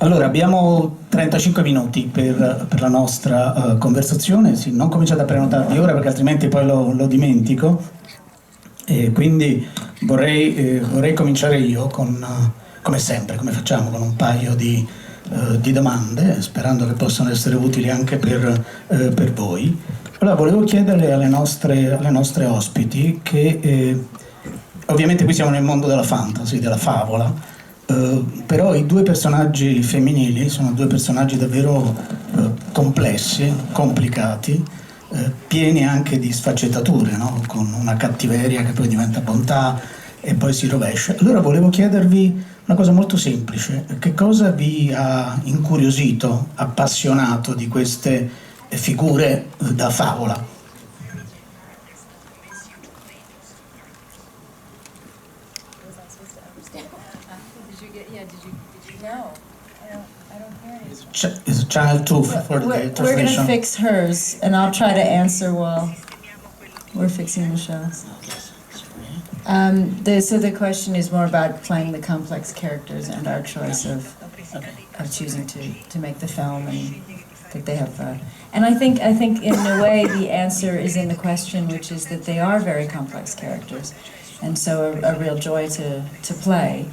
Allora, abbiamo 35 minuti per la nostra conversazione. Sì, non cominciate a prenotarvi ora perché altrimenti poi lo dimentico. E quindi vorrei cominciare io come sempre, come facciamo, con un paio di domande, sperando che possano essere utili anche per voi. Allora, volevo chiedere alle nostre ospiti che ovviamente qui siamo nel mondo della fantasy, della favola, però i due personaggi femminili sono due personaggi davvero complessi, complicati, pieni anche di sfaccettature, no? Con una cattiveria che poi diventa bontà e poi si rovescia. Allora volevo chiedervi una cosa molto semplice: che cosa vi ha incuriosito, appassionato di queste figure da favola? Is it channel 2 for the We're translation? going to fix hers, and I'll try to answer while we're fixing Michelle's. So the question is more about playing the complex characters and our choice of choosing to make the film, and that they have. And I think in a way the answer is in the question, which is that they are very complex characters, and so a real joy to play.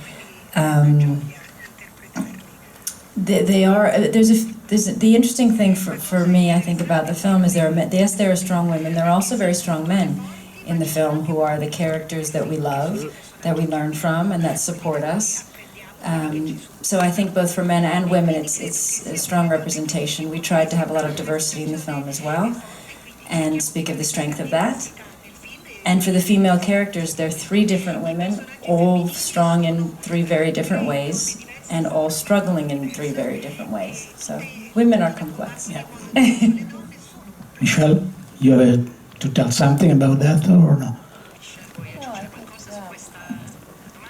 They are. The interesting thing for me, I think, about the film is there are strong women. There are also very strong men in the film who are the characters that we love, that we learn from, and that support us. So I think both for men and women, it's a strong representation. We tried to have a lot of diversity in the film as well, and speak of the strength of that. And for the female characters, they're three different women, all strong in three very different ways, and all struggling in three very different ways. So women are complex. Yeah. Michelle, you have to tell something about that or no?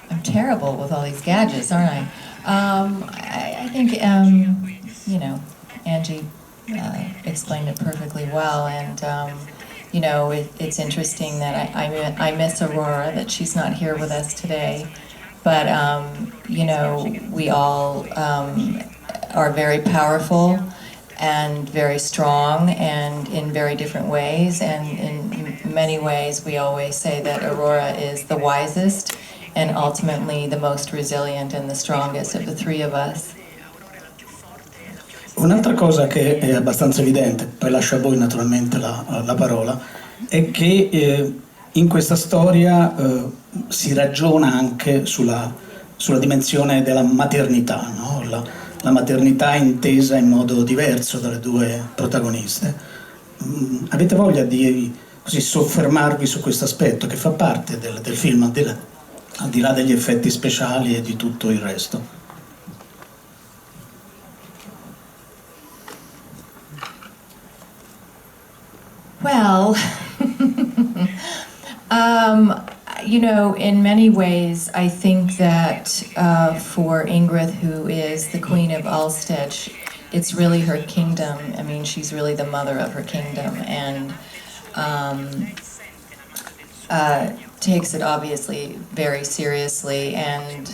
I'm terrible with all these gadgets, aren't I? I think, Angie explained it perfectly well, and it's interesting that I miss Aurora, that she's not here with us today. But, we all are very powerful and very strong and in very different ways. And in many ways, we always say that Aurora is the wisest and ultimately the most resilient and the strongest of the three of us. Un'altra cosa che è abbastanza evidente, poi lascio a voi naturalmente la parola, è che in questa storia si ragiona anche sulla dimensione della maternità, no? La maternità intesa in modo diverso dalle due protagoniste. Avete voglia di così soffermarvi su questo aspetto che fa parte del film, al di là degli effetti speciali e di tutto il resto? Well, in many ways, I think that for Ingrid, who is the Queen of Ulstead, it's really her kingdom. I mean, she's really the mother of her kingdom, and takes it obviously very seriously, and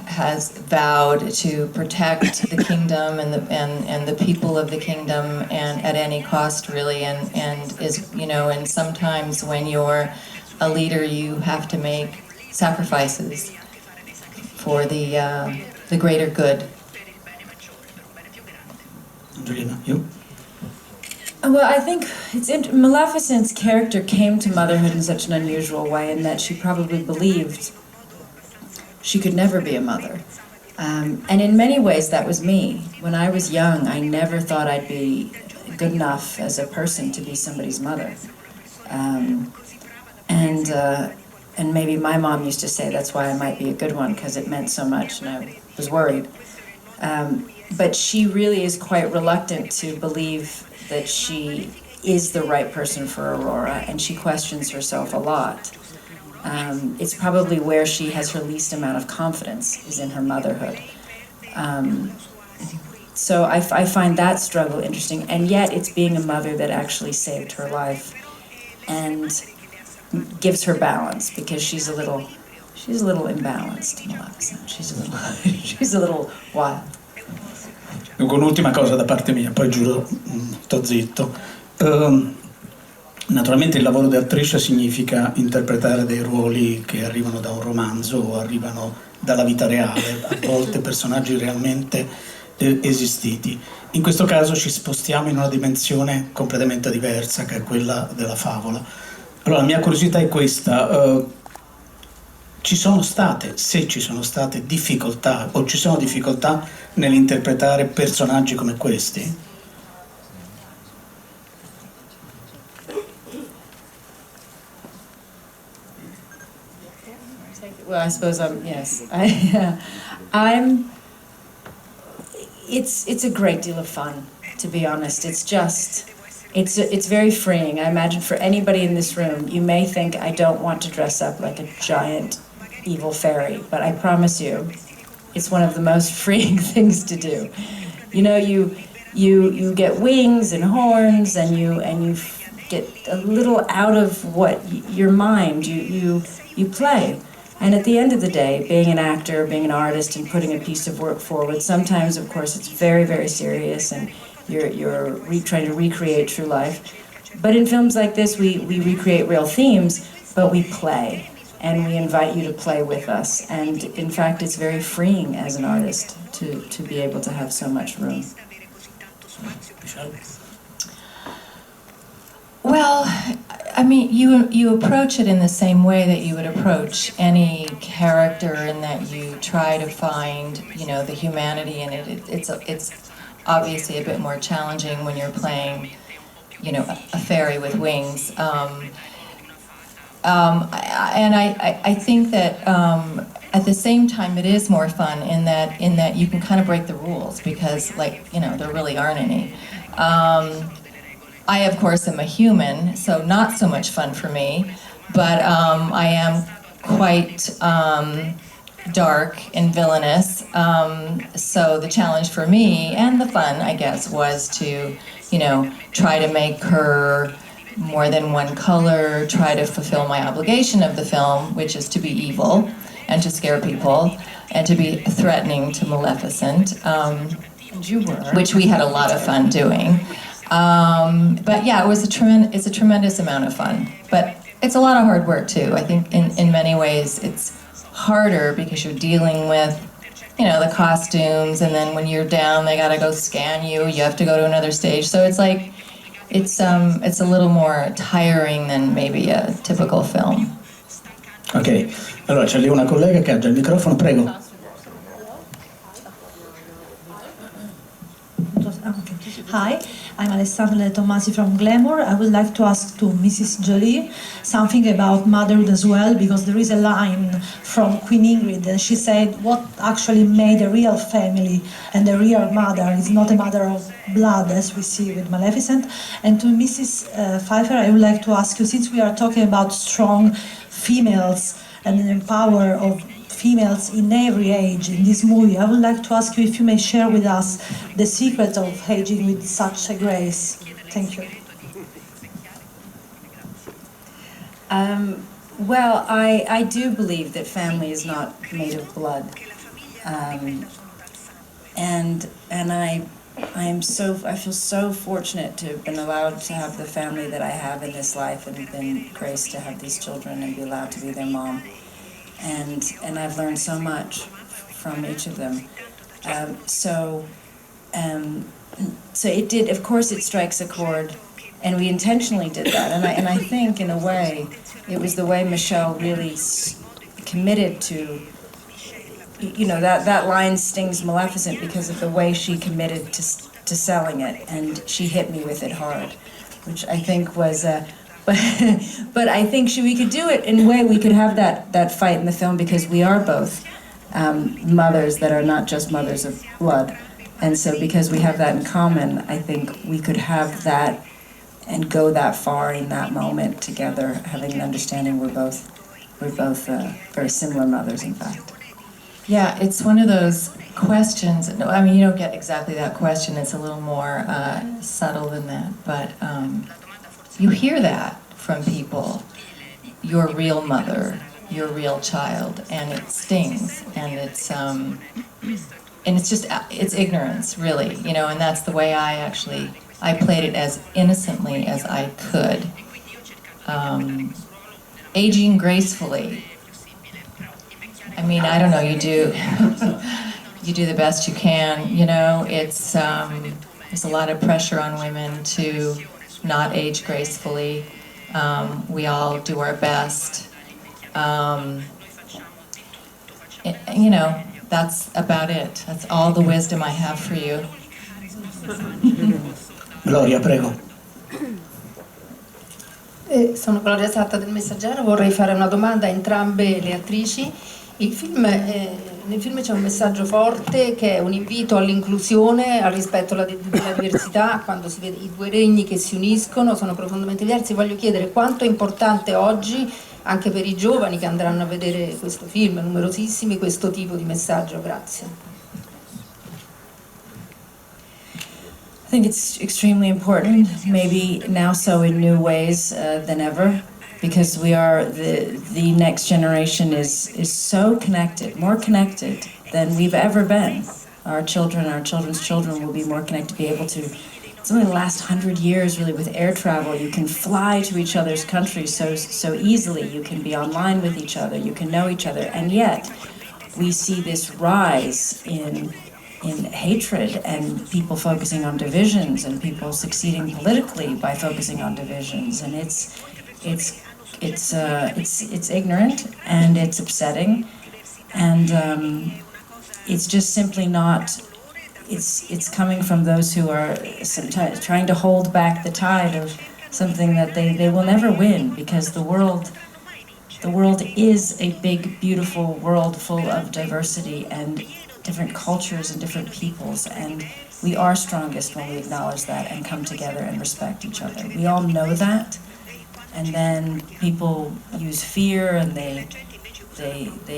has vowed to protect the kingdom and the people of the kingdom, and at any cost, really, and is, and sometimes when you're a leader, you have to make sacrifices for the greater good. Angelina, you? Well, I think Maleficent's character came to motherhood in such an unusual way, in that she probably believed she could never be a mother. And in many ways, that was me. When I was young, I never thought I'd be good enough as a person to be somebody's mother. And maybe my mom used to say that's why I might be a good one, because it meant so much, and I was worried. But she really is quite reluctant to believe that she is the right person for Aurora, and she questions herself a lot. It's probably where she has her least amount of confidence, is in her motherhood. So I find that struggle interesting, and yet it's being a mother that actually saved her life and gives her balance, because she's she's a little imbalanced, Maleficent. She's a little wild. Un'ultima cosa da parte mia, poi giuro, sto zitto. Naturalmente il lavoro di attrice significa interpretare dei ruoli che arrivano da un romanzo o arrivano dalla vita reale, a volte personaggi realmente esistiti. In questo caso ci spostiamo in una dimensione completamente diversa, che è quella della favola. Allora la mia curiosità è questa: ci sono state, se ci sono state difficoltà, o ci sono difficoltà nell'interpretare personaggi come questi? Well, I suppose yes. It's a great deal of fun, to be honest. It's very freeing. I imagine for anybody in this room, you may think I don't want to dress up like a giant evil fairy, but I promise you, it's one of the most freeing things to do. You know, you get wings and horns, and you get a little out of what your mind. You play. And at the end of the day, being an actor, being an artist, and putting a piece of work forward, sometimes, of course, it's very, very serious, and you're trying to recreate true life. But in films like this, we recreate real themes, but we play, and we invite you to play with us. And in fact, it's very freeing as an artist to be able to have so much room. Michelle? Well, I mean, you approach it in the same way that you would approach any character, in that you try to find, you know, the humanity in it. It's obviously a bit more challenging when you're playing, you know, a fairy with wings. I think that at the same time it is more fun in that you can kind of break the rules, because, like, you know, there really aren't any. I, of course, am a human, so not so much fun for me, but I am quite dark and villainous, so the challenge for me, and the fun, I guess, was to, you know, try to make her more than one color, try to fulfill my obligation of the film, which is to be evil, and to scare people, and to be threatening to Maleficent, And you were. which we had a lot of fun doing. But yeah, it's a tremendous amount of fun. But it's a lot of hard work too. I think in many ways it's harder because you're dealing with, you know, the costumes, and then when you're down, they gotta go scan you. You have to go to another stage. So it's like, it's a little more tiring than maybe a typical film. Ok, allora c'è lì una collega che ha già il microfono, prego. Hi, I'm Alessandra Tomasi from Glamour. I would like to ask to Mrs. Jolie something about motherhood as well, because there is a line from Queen Ingrid, and she said what actually made a real family and a real mother is not a mother of blood, as we see with Maleficent. And to Mrs. Pfeiffer, I would like to ask you, since we are talking about strong females and the power of females in every age in this movie, I would like to ask you if you may share with us the secret of aging with such a grace. Thank you. Well, I do believe that family is not made of blood, and I feel so fortunate to have been allowed to have the family that I have in this life, and been graced to have these children and be allowed to be their mom. And I've learned so much from each of them. So it did, of course it strikes a chord, and we intentionally did that. And I think, in a way, it was the way Michelle really committed to, you know, that line stings Maleficent because of the way she committed to selling it, and she hit me with it hard, which I think was... But I think we could do it in a way. We could have that fight in the film, because we are both mothers that are not just mothers of blood, and so because we have that in common, I think we could have that and go that far in that moment together, having an understanding we're both very similar mothers, in fact. Yeah, it's one of those questions. No, I mean, you don't get exactly that question. It's a little more subtle than that, but. You hear that from people, your real mother, your real child, and it stings, and it's ignorance, really, you know, and that's the way I played it as innocently as I could. Aging gracefully. I mean, I don't know, you do the best you can, you know. It's there's a lot of pressure on women to not age gracefully. We all do our best. You know, that's about it. That's all the wisdom I have for you. Gloria, prego. Sono Gloria Satta del Messaggero, vorrei fare una domanda a entrambe le attrici. Nel film c'è un messaggio forte che è un invito all'inclusione, al rispetto della diversità. Quando si vede i due regni che si uniscono, sono profondamente diversi. Voglio chiedere quanto è importante oggi, anche per i giovani che andranno a vedere questo film, numerosissimi, questo tipo di messaggio. Grazie. I think it's extremely important, maybe now so in new ways than ever, because we are the next generation is so connected, more connected than we've ever been. Our children, our children's children will be more connected, be able to. It's only the last 100 years, really, with air travel. You can fly to each other's countries so easily. You can be online with each other. You can know each other, and yet we see this rise in hatred and people focusing on divisions and people succeeding politically by focusing on divisions, and it's ignorant and it's upsetting, and it's just simply not. It's coming from those who are sometimes trying to hold back the tide of something that they will never win, because the world is a big, beautiful world full of diversity and different cultures and different peoples, and we are strongest when we acknowledge that and come together and respect each other. We all know that, and then people use fear and they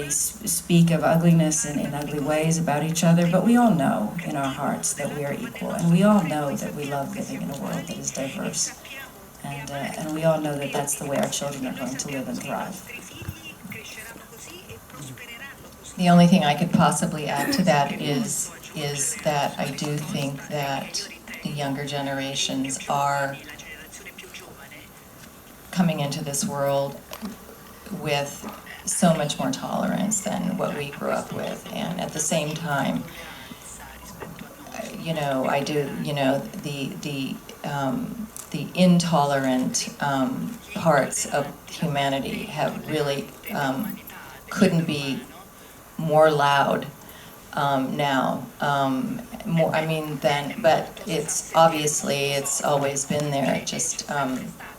speak of ugliness in ugly ways about each other, but we all know in our hearts that we are equal, and we all know that we love living in a world that is diverse, and we all know that that's the way our children are going to live and thrive. The only thing I could possibly add to that is that I do think that the younger generations are coming into this world with so much more tolerance than what we grew up with, and at the same time, you know, I do, you know, the intolerant parts of humanity have really couldn't be more loud now. More, I mean, but it's obviously it's always been there. It just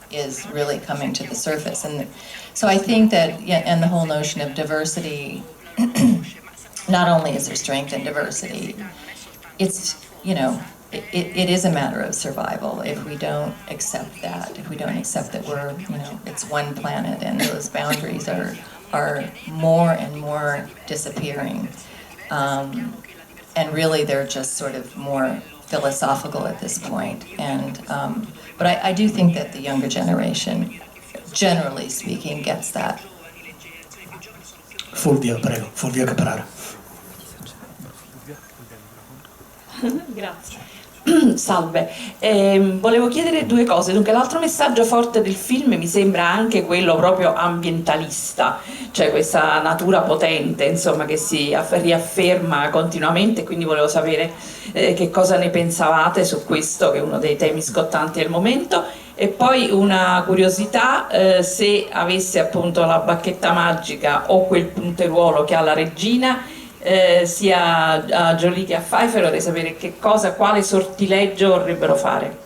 is really coming to the surface, and so I think that, yeah, and the whole notion of diversity. Not only is there strength in diversity, it's, you know, it is a matter of survival. If we don't accept that, if we don't accept that we're, you know, it's one planet and those boundaries are more and more disappearing, and really they're just sort of more philosophical at this point. And but I do think that the younger generation, generally speaking, gets that. Fulvia, prego, Fulvia Caprara. Grazie. Salve, volevo chiedere due cose. Dunque, l'altro messaggio forte del film mi sembra anche quello proprio ambientalista, cioè questa natura potente, insomma, che si riafferma continuamente, quindi volevo sapere che cosa ne pensavate su questo, che è uno dei temi scottanti del momento. E poi una curiosità, se avesse appunto la bacchetta magica o quel punteruolo che ha la regina, sia a Jolie che a Pfeiffer, vorrei sapere che cosa, quale sortileggio vorrebbero fare.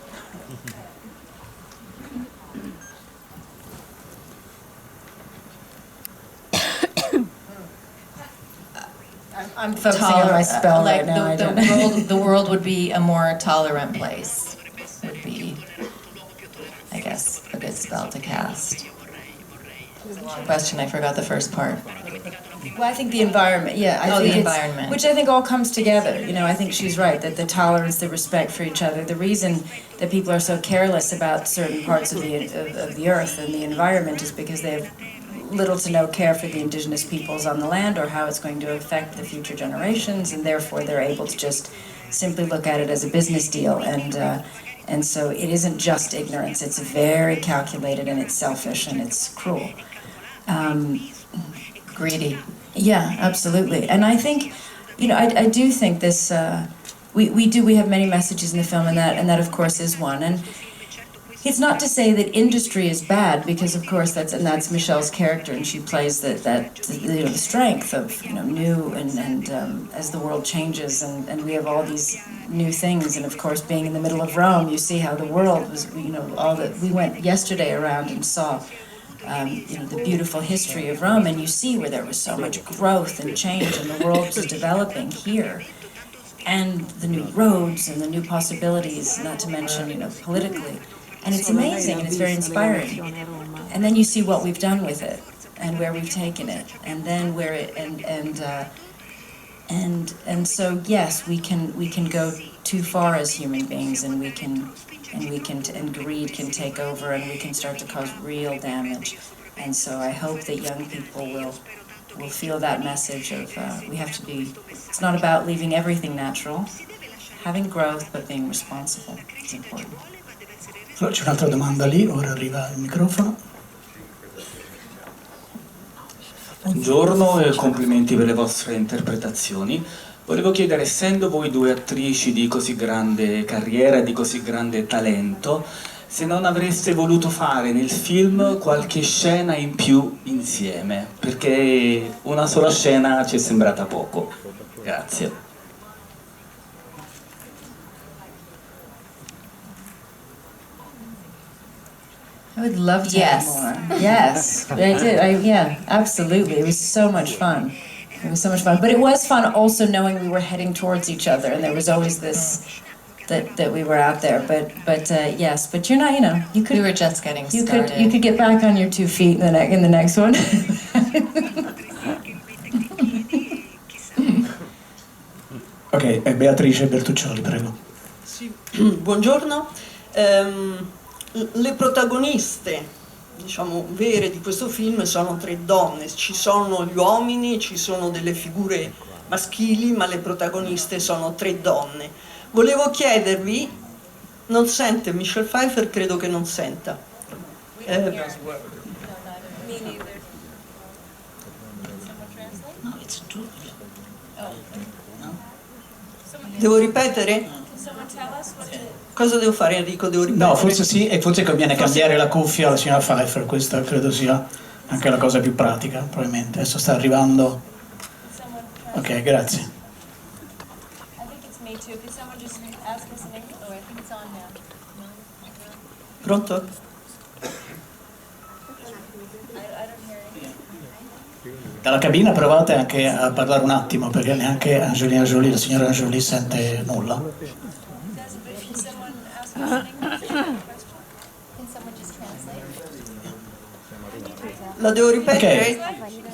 I'm focusing on my spell like right now. The world would be a more tolerant place. Would be, I guess, a good spell to cast. Question, I forgot the first part. Well, I think the environment, yeah. I think the environment. Which I think all comes together. You know, I think she's right, that the tolerance, the respect for each other, the reason that people are so careless about certain parts of the earth and the environment is because they have little to no care for the indigenous peoples on the land or how it's going to affect the future generations, and therefore they're able to just simply look at it as a business deal. And so it isn't just ignorance, it's very calculated and it's selfish and it's cruel. Greedy. Yeah, absolutely. And I think, you know, I do think this, we have many messages in the film, and that of course is one. And it's not to say that industry is bad, because of course that's Michelle's character, and she plays the strength of, you know, new and as the world changes, and we have all these new things, and of course being in the middle of Rome, you see how the world was, you know, all that we went yesterday around and saw, you know, the beautiful history of Rome, and you see where there was so much growth and change, and the world was developing here, and the new roads and the new possibilities, not to mention, you know, politically. And it's amazing, and it's very inspiring. And then you see what we've done with it, and where we've taken it, and then where it, and so yes, we can go too far as human beings, and greed can take over, and we can start to cause real damage. And so I hope that young people will feel that message of we have to be. It's not about leaving everything natural, having growth, but being responsible. It's important. Allora, c'è un'altra domanda lì, ora arriva il microfono. Buongiorno e complimenti per le vostre interpretazioni. Volevo chiedere, essendo voi due attrici di così grande carriera e di così grande talento, se non avreste voluto fare nel film qualche scena in più insieme, perché una sola scena ci è sembrata poco. Grazie. I would love to have more. Yes, I did. Yeah, absolutely. It was so much fun. It was so much fun. But it was fun also knowing we were heading towards each other, and there was always this that we were out there. But yes, but you're not. You know, you could. We were just getting started. You could get back on your 2 feet in the next one. Ok, Beatrice Bertuccioli, prego. Sì. Buongiorno. Le protagoniste, diciamo, vere di questo film sono 3 donne. Ci sono gli uomini, ci sono delle figure maschili, ma le protagoniste sono 3 donne. Volevo chiedervi, non sente Michelle Pfeiffer? Credo che non senta. Devo ripetere? Cosa devo fare, Enrico? Devo ripetere? No, forse sì, e forse conviene cambiare la cuffia alla signora Pfeiffer, questa credo sia anche la cosa più pratica, probabilmente. Adesso sta arrivando. Ok, grazie. Pronto? Dalla cabina provate anche a parlare un attimo, perché neanche Angelina Jolie, la signora Jolie, sente nulla. La devo ripetere? Okay.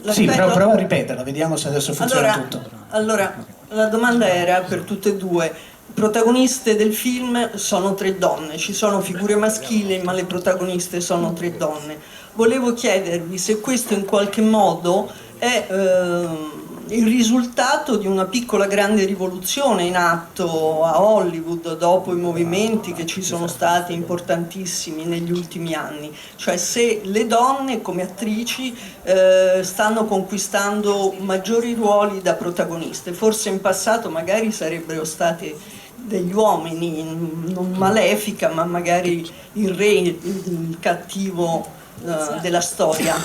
La sì, ripeto? prova a ripeterla, vediamo se adesso funziona tutto. Allora, la domanda era per tutte e due. Protagoniste del film sono 3 donne, ci sono figure maschili, ma le protagoniste sono 3 donne. Volevo chiedervi se questo in qualche modo è il risultato di una piccola grande rivoluzione in atto a Hollywood dopo i movimenti che ci sono stati importantissimi negli ultimi anni, cioè se le donne come attrici stanno conquistando maggiori ruoli da protagoniste. Forse in passato magari sarebbero state degli uomini, non Malefica, ma magari il re, il cattivo della storia.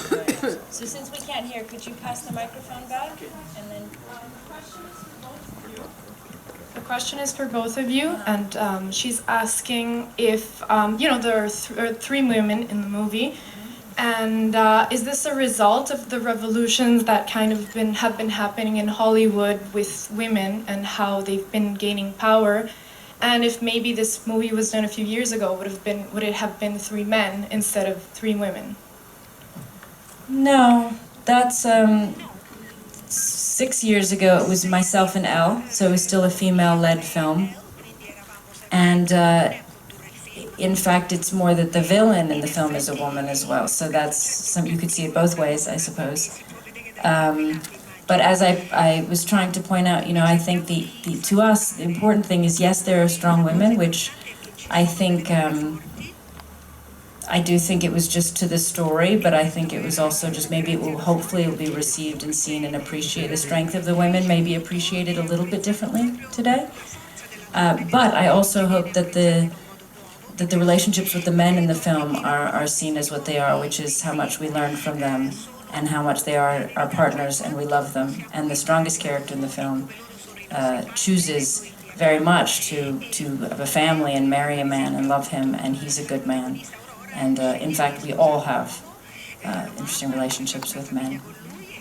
So since we can't hear, could you pass the microphone back and then? The question is for both of you, and she's asking if you know there are 3 women in the movie, and is this a result of the revolutions that kind of have been happening in Hollywood with women and how they've been gaining power? And if maybe this movie was done a few years ago, would it have been 3 men instead of 3 women? No, that's 6 years ago. It was myself and Elle, so it was still a female-led film, and in fact, it's more that the villain in the film is a woman as well. So that's some, you could see it both ways, I suppose. But as I was trying to point out, you know, I think to us, the important thing is, yes, there are strong women, which I think, I do think it was just to the story, but I think it was also just maybe it will, hopefully it will be received and seen and appreciate the strength of the women, maybe appreciated a little bit differently today. But I also hope that the relationships with the men in the film are seen as what they are, which is how much we learn from them and how much they are our partners and we love them. And the strongest character in the film chooses very much to have a family and marry a man and love him, and he's a good man. And in fact, we all have interesting relationships with men.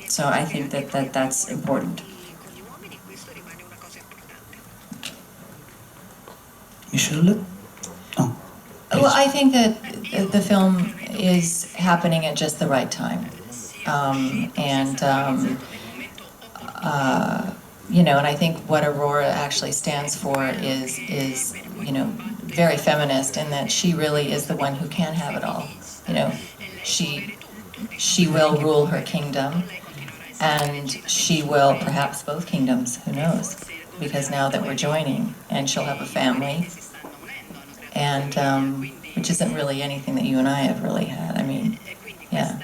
So I think that's important. Michelle? Oh. Well, I think that the film is happening at just the right time. You know, and I think what Aurora actually stands for is, you know, very feminist in that she really is the one who can have it all. You know, she will rule her kingdom, and she will perhaps both kingdoms, who knows? Because now that we're joining, and she'll have a family, and which isn't really anything that you and I have really had. I mean, yeah.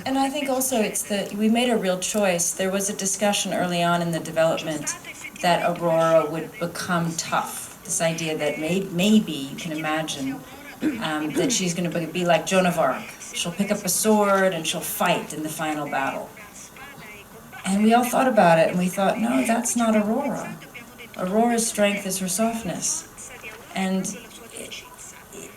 And I think also it's that we made a real choice. There was a discussion early on in the development that Aurora would become tough. This idea that maybe you can imagine that she's going to be like Joan of Arc. She'll pick up a sword and she'll fight in the final battle. And we all thought about it and we thought, no, that's not Aurora. Aurora's strength is her softness. And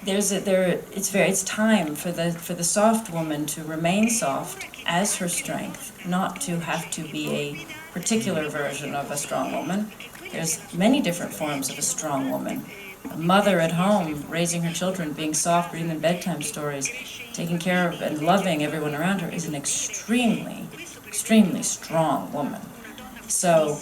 it's time for the soft woman to remain soft as her strength, not to have to be a particular version of a strong woman. There's many different forms of a strong woman. A mother at home, raising her children, being soft, reading them bedtime stories, taking care of and loving everyone around her is an extremely, extremely strong woman. So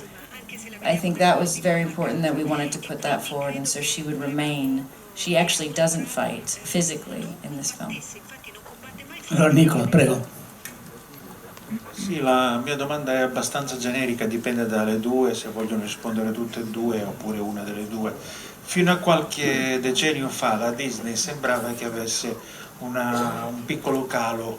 I think that was very important that we wanted to put that forward, and so she would remain. She actually doesn't fight physically in this film. Allora Nicola, prego. Sì, la mia domanda è abbastanza generica, dipende dalle due, se vogliono rispondere tutte e due oppure una delle due. Fino a qualche decennio fa la Disney sembrava che avesse un piccolo calo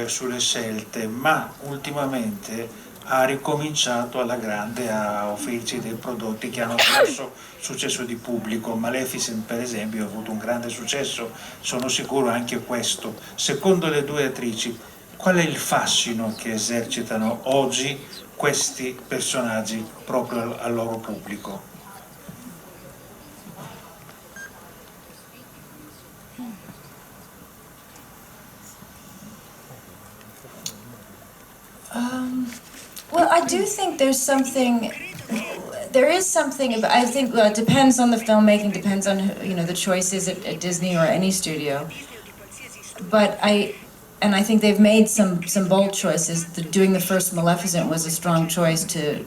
sulle scelte, ma ultimamente ha ricominciato alla grande a offrirci dei prodotti che hanno attraverso successo di pubblico. Maleficent per esempio ha avuto un grande successo, sono sicuro anche questo. Secondo le due attrici, qual è il fascino che esercitano oggi questi personaggi proprio al loro pubblico? Well, I do think there is something about, I think it depends on the filmmaking, depends on, you know, the choices at Disney or any studio. But I think they've made some bold choices. Doing the first Maleficent was a strong choice to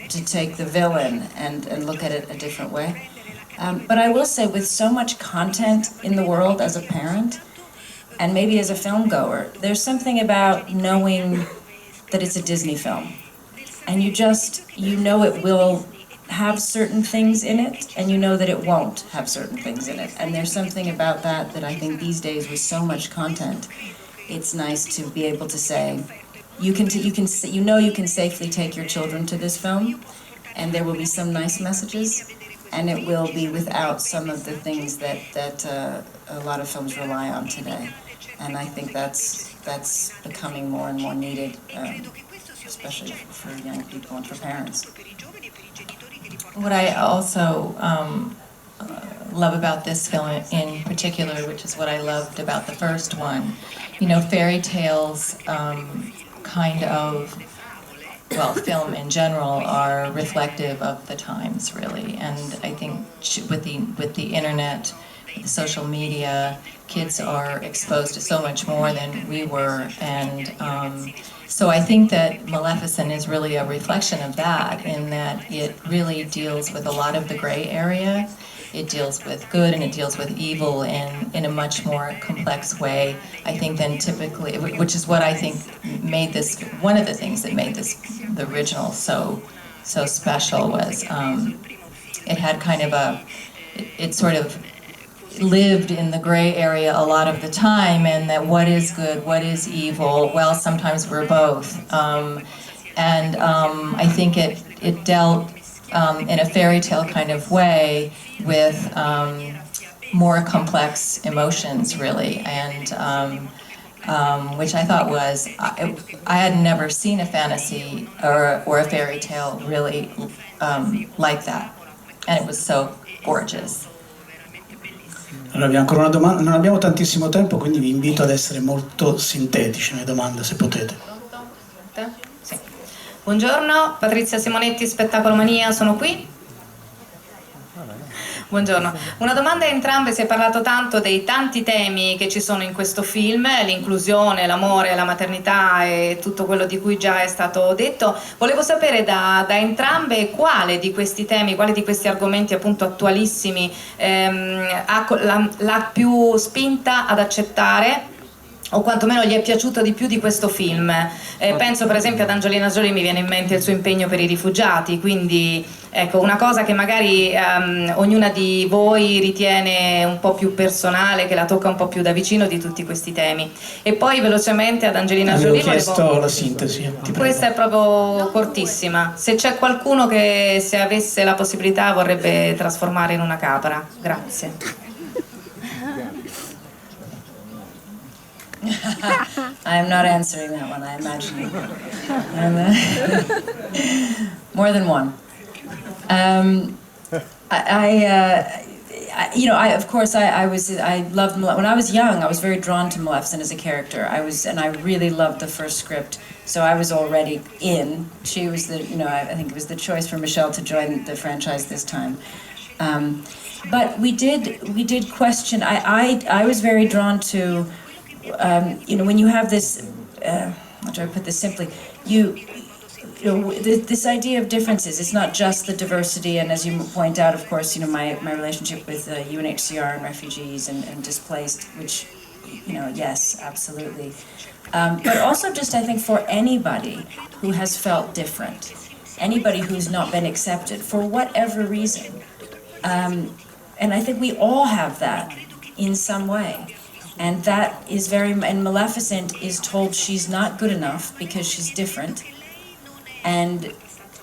take the villain and look at it a different way. But I will say, with so much content in the world as a parent, and maybe as a film goer, there's something about knowing that it's a Disney film. And you know it will have certain things in it, and you know that it won't have certain things in it. And there's something about that I think these days with so much content, it's nice to be able to say, you can safely take your children to this film, and there will be some nice messages, and it will be without some of the things that a lot of films rely on today. And I think that's becoming more and more needed, especially for young people and for parents. What I also love about this film in particular, which is what I loved about the first one, you know, fairy tales kind of, well, film in general are reflective of the times, really. And I think with the internet, with the social media, kids are exposed to so much more than we were, and so I think that Maleficent is really a reflection of that, in that it really deals with a lot of the gray area, it deals with good and it deals with evil in a much more complex way, I think, than typically, which is what I think made this, one of the things that made this, the original, so special was it had kind of it sort of lived in the gray area a lot of the time, and that what is good, what is evil, well, sometimes we're both. I think it dealt in a fairy tale kind of way with more complex emotions, really, and which I thought was, I had never seen a fantasy or a fairy tale really like that, and it was so gorgeous. Allora abbiamo ancora una domanda, non abbiamo tantissimo tempo, quindi vi invito ad essere molto sintetici nelle domande se potete. Sì. Buongiorno, Patrizia Simonetti, Spettacolo Mania, sono qui. Buongiorno, una domanda a entrambe, si è parlato tanto dei tanti temi che ci sono in questo film, l'inclusione, l'amore, la maternità e tutto quello di cui già è stato detto. Volevo sapere da entrambe quale di questi temi, quale di questi argomenti appunto attualissimi l'ha più spinta ad accettare, o quantomeno gli è piaciuto di più di questo film. Penso per esempio ad Angelina Jolie, mi viene in mente il suo impegno per i rifugiati, quindi ecco, una cosa che magari ognuna di voi ritiene un po' più personale, che la tocca un po' più da vicino di tutti questi temi. E poi velocemente ad Angelina Jolie chiesto la sintesi. Questa è proprio cortissima. Se c'è qualcuno che, se avesse la possibilità, vorrebbe trasformare in una capra. Grazie. I'm not answering that one, I imagine. More than one. Of course, I loved, when I was young, I was very drawn to Maleficent as a character. And I really loved the first script, so I was already in. She was the, I think it was the choice for Michelle to join the franchise this time. But we did question, I was very drawn to, when you have this, how do I put this simply, this idea of differences, it's not just the diversity, and as you point out, of course, my relationship with UNHCR and refugees and displaced, which, yes, absolutely. But also just, I think, for anybody who has felt different, anybody who's not been accepted, for whatever reason. And I think we all have that in some way. And that is and Maleficent is told she's not good enough because she's different. And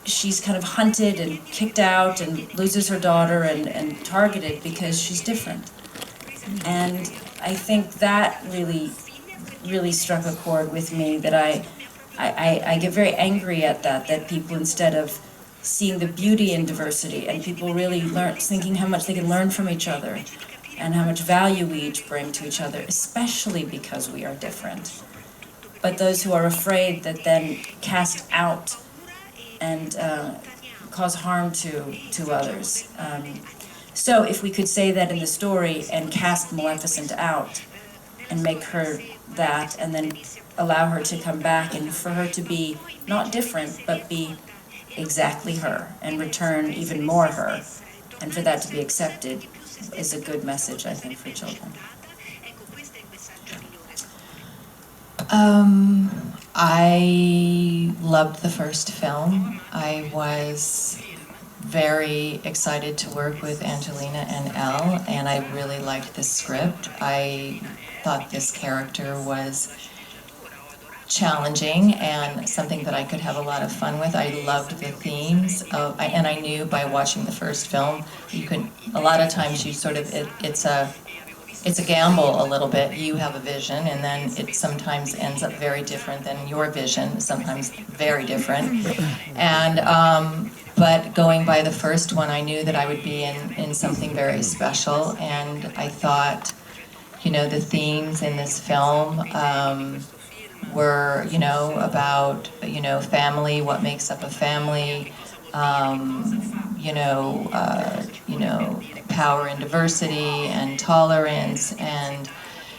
she's kind of hunted and kicked out and loses her daughter and targeted because she's different. And I think that really, really struck a chord with me, that I get very angry at that people, instead of seeing the beauty in diversity and people really thinking how much they can learn from each other and how much value we each bring to each other, especially because we are different. But those who are afraid that then cast out and cause harm to others. So if we could say that in the story and cast Maleficent out and make her that, and then allow her to come back and for her to be not different, but be exactly her and return even more her, and for that to be accepted, is a good message, I think, for children. I loved the first film. I was very excited to work with Angelina and Elle, and I really liked the script. I thought this character was challenging and something that I could have a lot of fun with. I loved the themes and I knew by watching the first film, a lot of times you sort of, it's a gamble a little bit. You have a vision and then it sometimes ends up very different than your vision, sometimes very different. And, but going by the first one, I knew that I would be in something very special, and I thought, the themes in this film, were, about, family, what makes up a family, power and diversity and tolerance, and,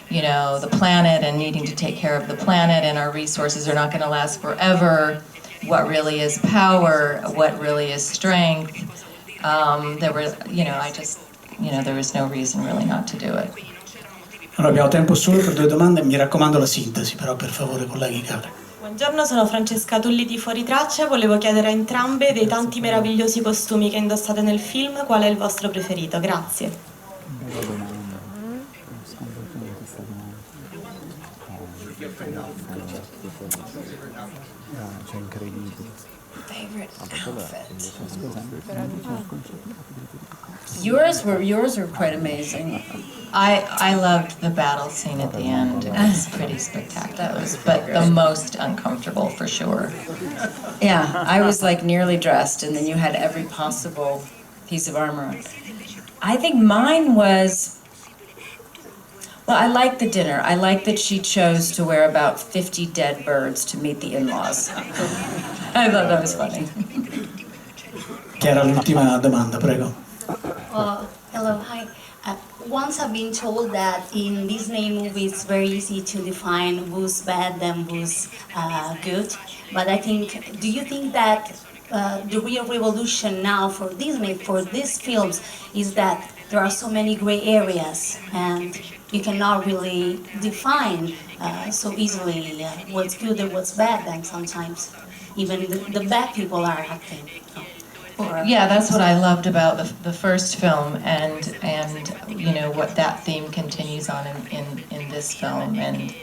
the planet and needing to take care of the planet, and our resources are not going to last forever. What really is power? What really is strength? There were, there was no reason really not to do it. Allora abbiamo tempo solo per 2 domande, mi raccomando la sintesi, però per favore colleghi Cale. Buongiorno, sono Francesca Tulli di Fuori Traccia. Volevo chiedere a entrambe, dei tanti meravigliosi costumi che indossate nel film, qual è il vostro preferito? Grazie. Favorite outfit. Yours were quite amazing. I loved the battle scene at the end. It was pretty spectacular, but the most uncomfortable for sure. Yeah, I was like nearly dressed, and then you had every possible piece of armor on. I think mine was. Well, I liked the dinner. I liked that she chose to wear about 50 dead birds to meet the in-laws. I thought that was funny. Chiara, l'ultima domanda, prego. Hello, hi. Once I've been told that in Disney movies it's very easy to define who's bad and who's good. But I think, do you think that the real revolution now for Disney, for these films, is that there are so many gray areas and you cannot really define so easily what's good and what's bad, and sometimes even the bad people are acting. Yeah, that's what I loved about the first film, and what that theme continues on in this film, and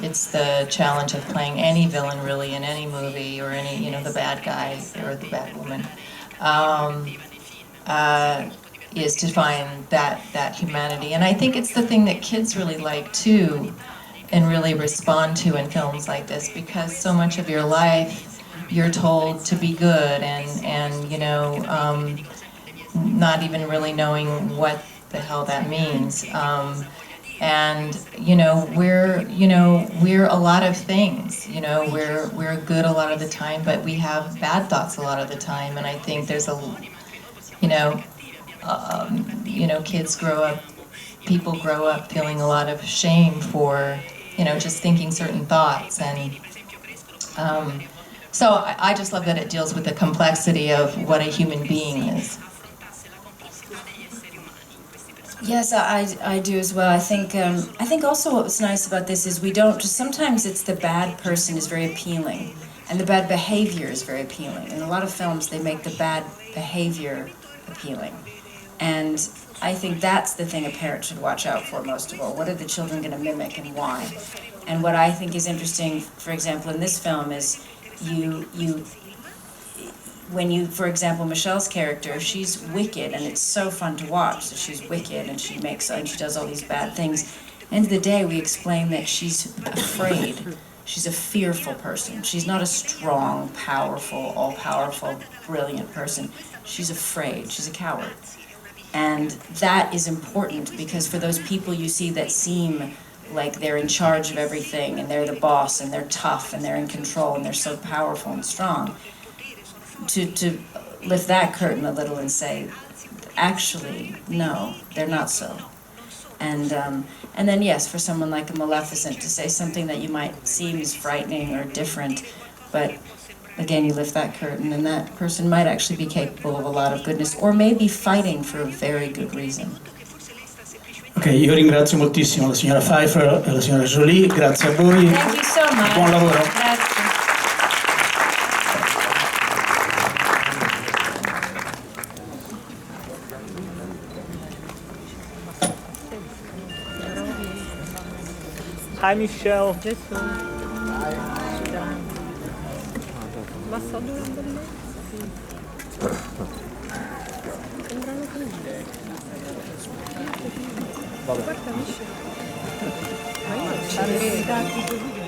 it's the challenge of playing any villain really in any movie, or any the bad guy or the bad woman, is to find that humanity, and I think it's the thing that kids really like too, and really respond to in films like this, because so much of your life you're told to be good, and not even really knowing what the hell that means. And we're a lot of things. We're good a lot of the time, but we have bad thoughts a lot of the time. And I think there's kids grow up, people grow up feeling a lot of shame for just thinking certain thoughts, and so I just love that it deals with the complexity of what a human being is. Yes, I do as well. I think also what was nice about this is we don't just sometimes it's the bad person is very appealing, and the bad behavior is very appealing. In a lot of films, they make the bad behavior appealing, and I think that's the thing a parent should watch out for most of all. What are the children going to mimic, and why? And what I think is interesting, for example, in this film is for example, Michelle's character, she's wicked, and it's so fun to watch. So she's wicked, and she does all these bad things. End of the day, we explain that she's afraid. She's a fearful person. She's not a strong, powerful, all-powerful, brilliant person. She's afraid. She's a coward. And that is important, because for those people you see that seem like they're in charge of everything, and they're the boss, and they're tough, and they're in control, and they're so powerful and strong, to lift that curtain a little and say, actually, no, they're not so. And then yes, for someone like a Maleficent to say something that you might seem is frightening or different, but again, you lift that curtain, and that person might actually be capable of a lot of goodness, or maybe fighting for a very good reason. Ok, io ringrazio moltissimo la signora Pfeiffer e la signora Jolie, grazie a voi. Thank you so much. Buon lavoro. Grazie. Hi Michelle. Ma sto durando il sembrano così. Guarda Michelle. Ma io non ci